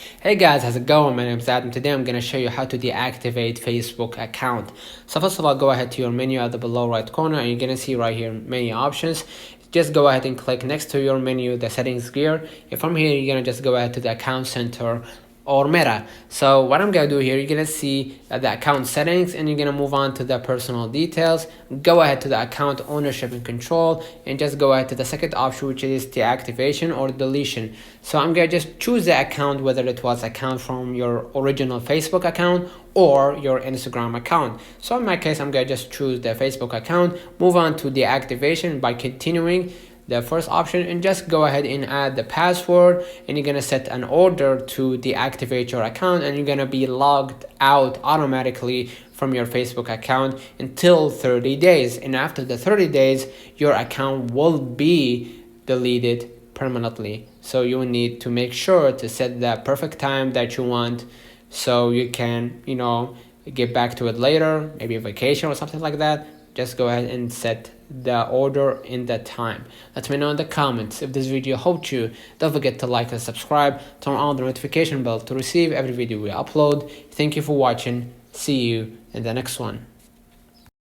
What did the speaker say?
Hey guys, how's it going? My name is Adam. Today I'm going to show you how to deactivate Facebook account. So first of all, go ahead to your menu at the below right corner and you're going to see right here many options. Just go ahead and click next to your menu the settings gear. And from here you're going to just go ahead to the account center or meta. So what I'm gonna do here, you're gonna see the account settings and you're gonna move on to the personal details. Go ahead to the account ownership and control and just go ahead to the second option, which is deactivation or deletion. So I'm gonna just choose the account, whether it was account from your original Facebook account or your Instagram account. So in my case, I'm gonna just choose the Facebook account, move on to deactivation by continuing the first option and just go ahead and add the password, and you're gonna set an order to deactivate your account and you're gonna be logged out automatically from your Facebook account until 30 days. And after the 30 days, your account will be deleted permanently. So you will need to make sure to set the perfect time that you want so you can, get back to it later, maybe a vacation or something like that. Just go ahead and set the order in that time. Let me know in the comments if this video helped you. Don't forget to like and subscribe, turn on the notification bell to receive every video we upload. Thank you for watching. See you in the next one.